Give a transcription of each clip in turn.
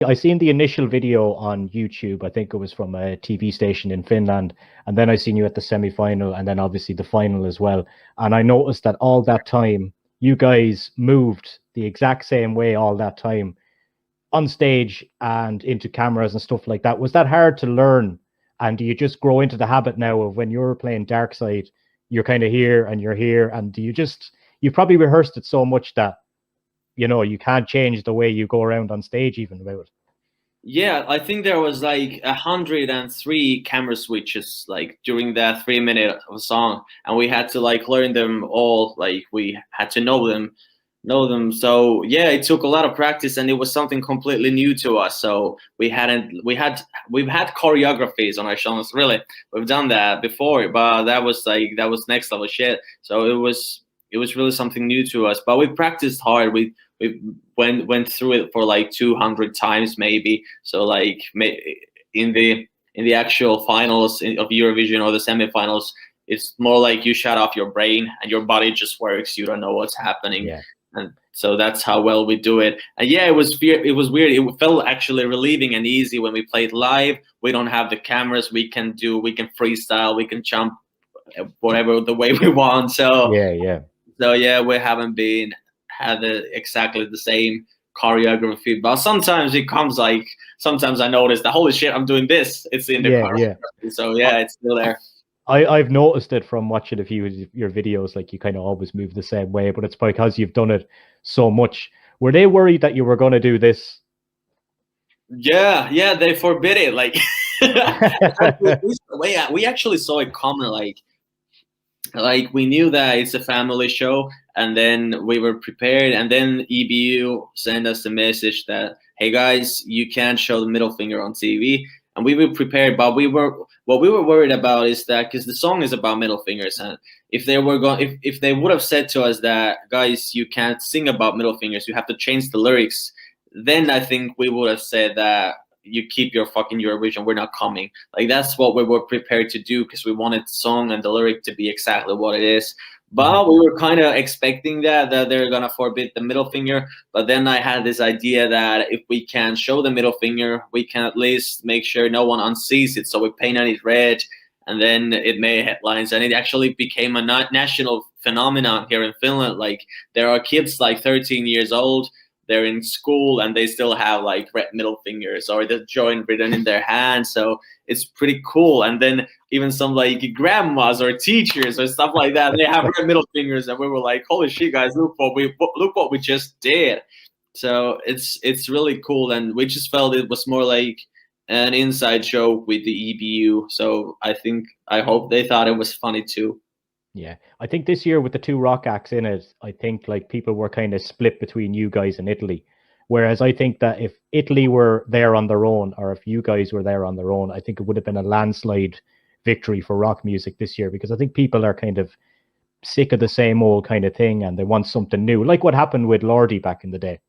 I seen the initial video on YouTube. I think it was from a TV station in Finland, and then I seen you at the semi-final, and then obviously the final as well. And I noticed that all that time, you guys moved the exact same way all that time on stage and into cameras and stuff like that. Was that hard to learn? And do you just grow into the habit now of when you're playing Dark Side, you're kind of here and you're here, and do you just you probably rehearsed it so much that you can't change the way you go around on stage even about it. Yeah, I think there was like 103 camera switches like during that 3 minute of a song, and we had to like learn them all. Like we had to know them. So yeah, it took a lot of practice, and it was something completely new to us. So we've had choreographies on our shows. Really, we've done that before, but that was next level shit. So it was really something new to us. But we practiced hard. We went through it for like 200 times maybe. So like in the actual finals of Eurovision or the semifinals, it's more like you shut off your brain and your body just works. You don't know what's happening. Yeah. And so that's how well we do it. And yeah, it was weird. It felt actually relieving and easy when we played live. We don't have the cameras. We can freestyle. We can jump whatever the way we want. So yeah. So yeah, we haven't had exactly the same choreography, but sometimes it comes like sometimes I notice that holy shit, I'm doing this. It's in the choreography. So yeah, it's still there. I've noticed it from watching a few of your videos, like you kind of always move the same way, but it's because you've done it so much. Were they worried that you were going to do this? Yeah, they forbid it. Like we actually saw it coming. Like we knew that it's a family show, and then we were prepared, and then EBU sent us a message that, hey guys, you can't show the middle finger on TV. And we were prepared, but what we were worried about is that because the song is about middle fingers, and if they were going, if they would have said to us that, guys, you can't sing about middle fingers, you have to change the lyrics, then I think we would have said that you keep your fucking Eurovision, we're not coming. Like that's what we were prepared to do because we wanted the song and the lyric to be exactly what it is. But we were kind of expecting that they're gonna forbid the middle finger. But then I had this idea that if we can show the middle finger, we can at least make sure no one unsees it. So we painted it red, and then it made headlines, and it actually became a national phenomenon here in Finland. Like there are kids like 13 years old. They're in school and they still have like red middle fingers or the joint written in their hand. So it's pretty cool. And then even some like grandmas or teachers or stuff like that, they have red middle fingers, and we were like, holy shit, guys, look what we just did. So it's really cool, and we just felt it was more like an inside joke with the EBU. So I hope they thought it was funny too. Yeah, I think this year with the two rock acts in it, I think like people were kind of split between you guys and Italy. Whereas I think that if Italy were there on their own, or if you guys were there on their own, I think it would have been a landslide victory for rock music this year, because I think people are kind of sick of the same old kind of thing and they want something new, like what happened with Lordi back in the day.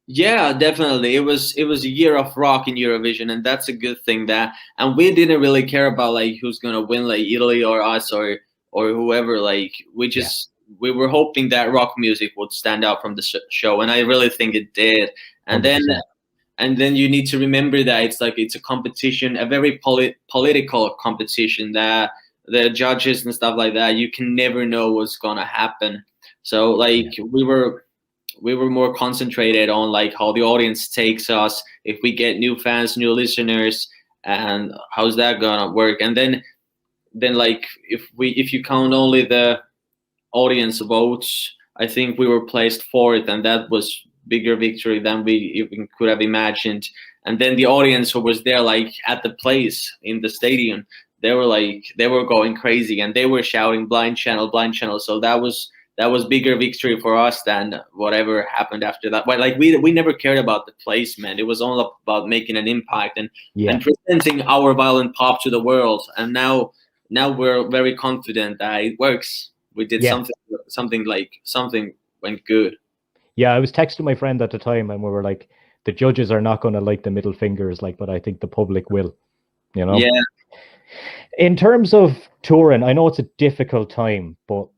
Yeah, definitely. It was a year of rock in Eurovision, and that's a good thing. And we didn't really care about like who's gonna win, like Italy or us or whoever. Like we were hoping that rock music would stand out from the show, and I really think it did. And 100%. then you need to remember that it's a competition, a very political competition, that the judges and stuff like that, you can never know what's gonna happen. So like we were more concentrated on like how the audience takes us, if we get new fans, new listeners, and how's that gonna work. And then like if you count only the audience votes, I think we were placed fourth, and that was bigger victory than we even could have imagined. And then the audience who was there like at the place in the stadium, they were going crazy, and they were shouting blind channel, blind channel. So that was bigger victory for us than whatever happened after that. But like we never cared about the placement. It was all about making an impact and presenting our violent pop to the world. And now we're very confident that it works. We did something went good. Yeah, I was texting my friend at the time, and we were like, the judges are not going to like the middle fingers, like, but I think the public will. Yeah. In terms of touring, I know it's a difficult time, but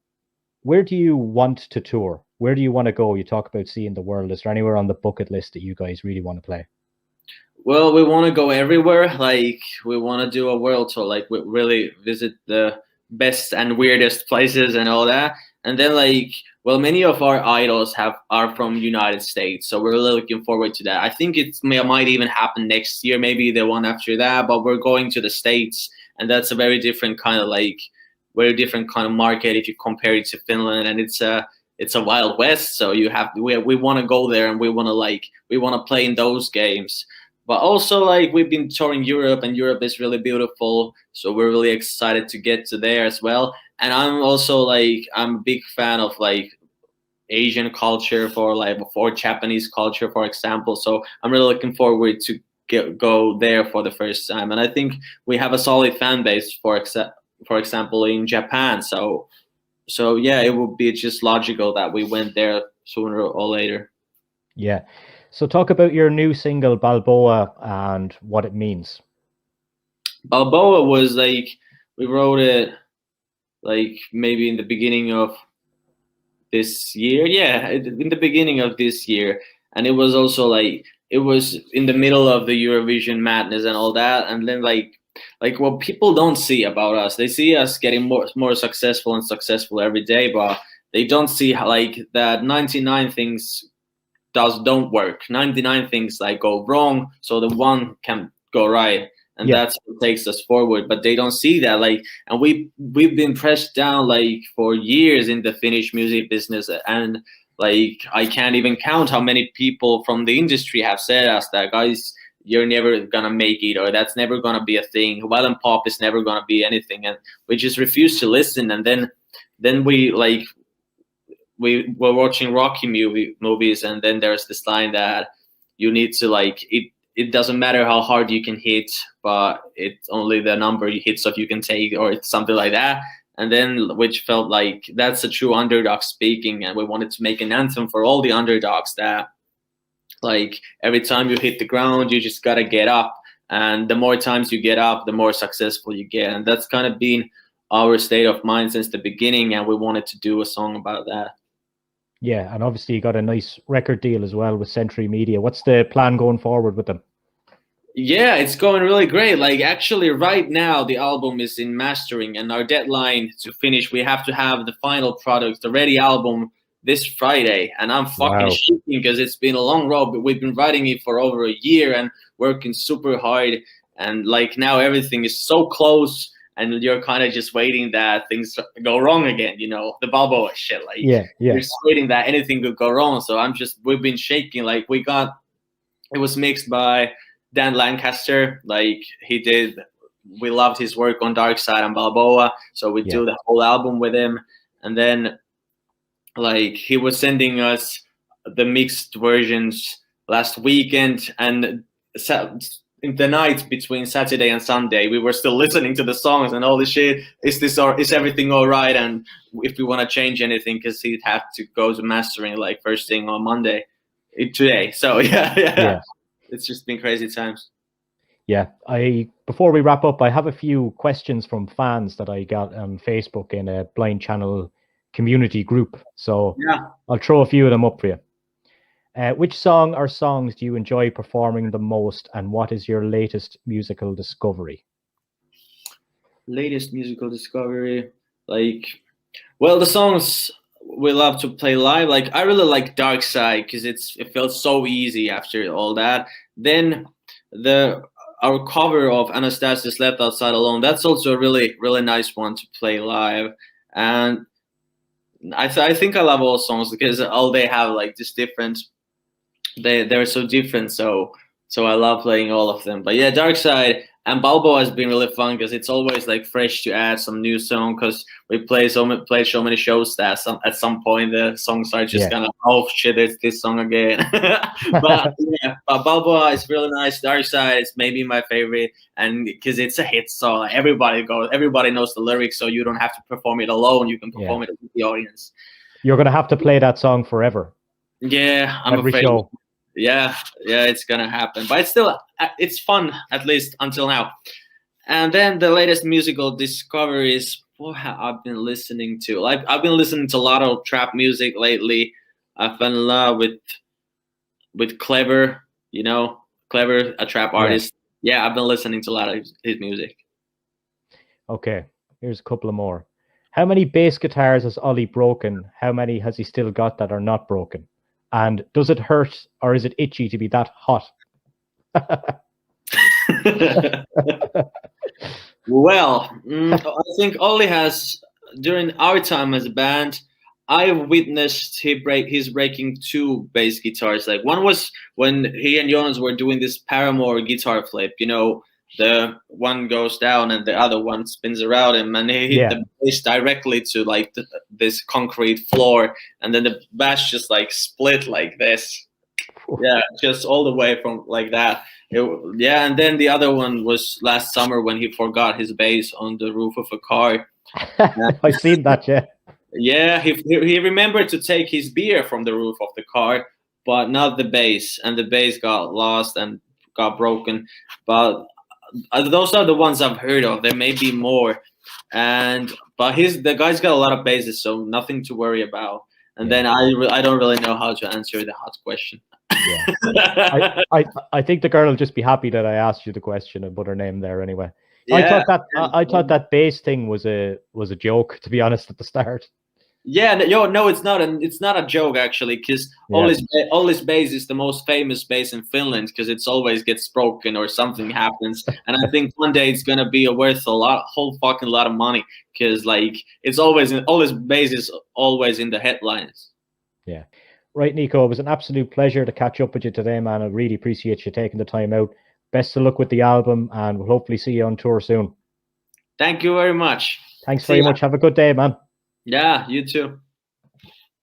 where do you want to tour? Where do you want to go? You talk about seeing the world. Is there anywhere on the bucket list that you guys really want to play? Well, we want to go everywhere. Like we want to do a world tour. Like we really visit the best and weirdest places and all that. And then like, well, many of our idols are from United States, so we're really looking forward to that. I think might even happen next year, maybe the one after that. But we're going to the States, and that's a very different kind of market if you compare it to Finland, and it's a wild west. So we want to go there, and we want to play in those games. But also, like, we've been touring Europe, and Europe is really beautiful. So we're really excited to get to there as well. And I'm also I'm a big fan of like Asian culture for Japanese culture, for example. So I'm really looking forward to go there for the first time. And I think we have a solid fan base for example in Japan. So yeah, it would be just logical that we went there sooner or later. Yeah. So talk about your new single Balaboa and what it means. Balaboa was like, we wrote it like maybe in the beginning of this year. Yeah, in the beginning of this year. And it was also like, it was in the middle of the Eurovision madness and all that. And then like what people don't see about us, they see us getting more successful and successful every day, but they don't see how like that 99 things don't work. 99 things like go wrong, so the one can go right, and that's what takes us forward. But they don't see that, like, and we've been pressed down like for years in the Finnish music business, and like I can't even count how many people from the industry have said us that, guys, you're never gonna make it, or that's never gonna be a thing. Well and pop is never gonna be anything, and we just refuse to listen. And then we we were watching Rocky movies, and then there's this line that you need to like it. It doesn't matter how hard you can hit, but it's only the number you hit so you can take, or it's something like that. And then, which felt like that's a true underdog speaking, and we wanted to make an anthem for all the underdogs that, like, every time you hit the ground, you just gotta get up, and the more times you get up, the more successful you get, and that's kind of been our state of mind since the beginning, and we wanted to do a song about that. Yeah, and obviously you got a nice record deal as well with Century Media. What's the plan going forward with them? Yeah, it's going really great. Like, actually, right now the album is in mastering, and our deadline to finish, we have to have the final product, the ready album, this Friday. And I'm fucking shaking because it's been a long road, but we've been writing it for over a year and working super hard. And like now everything is so close, and you're kind of just waiting that things go wrong again, you know, the Balaboa shit. Like, you're just waiting that anything could go wrong. So we've been shaking. Like, it was mixed by Dan Lancaster. Like, we loved his work on Dark Side and Balaboa. So we do the whole album with him. And then, like, he was sending us the mixed versions last weekend, and in the night between Saturday and Sunday, we were still listening to the songs and all this shit. Is everything all right? And if we want to change anything, because he'd have to go to mastering like first thing on Monday, today. So yeah, it's just been crazy times. Yeah, before we wrap up, I have a few questions from fans that I got on Facebook in a Blind Channel community group. So I'll throw a few of them up for you. Which song or songs do you enjoy performing the most, and what is your latest musical discovery? Latest musical discovery, like, well, the songs we love to play live. Like, I really like Dark Side because it felt so easy after all that. Then our cover of Anastasia's Left Outside Alone, that's also a really, really nice one to play live. And I think I love all songs because all they have like this different. They're so different, so I love playing all of them. But yeah, Dark Side and Balaboa has been really fun because it's always like fresh to add some new song, because we play so many shows that at some point the songs are just kind of, oh shit, it's this song again. But yeah, Balaboa is really nice. Dark Side is maybe my favorite, and because it's a hit song, everybody knows the lyrics, so you don't have to perform it alone. You can perform it with the audience. You're gonna have to play that song forever. Yeah, I'm every afraid. Show. Yeah, it's gonna happen, but it's fun, at least until now. And then the latest musical discoveries, what have I been listening to? Like, I've been listening to a lot of trap music lately. I fell in love with Clever. You know, clever, a trap artist. Yeah, I've been listening to a lot of his music. Okay, here's a couple of more. How many bass guitars has Ollie broken? How many has he still got that are not broken? And does it hurt or is it itchy to be that hot? Well, I think Ollie has, during our time as a band, I witnessed he's breaking 2 bass guitars. Like one was when he and Jonas were doing this Paramore guitar flip. You know, the one goes down and the other one spins around him, and he hit the bass directly to like this concrete floor, and then the bass just like split like this. Yeah, just all the way from like that. And then the other one was last summer when he forgot his bass on the roof of a car. I've seen that, yeah. Yeah, he remembered to take his beer from the roof of the car, but not the bass, and the bass got lost and got broken. But those are the ones I've heard of. There may be more, but the guy's got a lot of basses, so nothing to worry about. And then I don't really know how to answer the hot question. Yeah. I think the girl will just be happy that I asked you the question and put her name there anyway. Yeah. I thought that bass thing was a joke, to be honest, at the start. Yeah, no, it's not. It's not a joke actually, because Ollie's bass is the most famous bass in Finland because it always gets broken or something happens, and I think one day it's gonna be worth whole fucking lot of money because like it's always Ollie's bass is always in the headlines. Yeah. Right, Niko, it was an absolute pleasure to catch up with you today, man. I really appreciate you taking the time out. Best of luck with the album, and we'll hopefully see you on tour soon. Thank you very much. Thanks very much. Have a good day, man. Yeah, you too.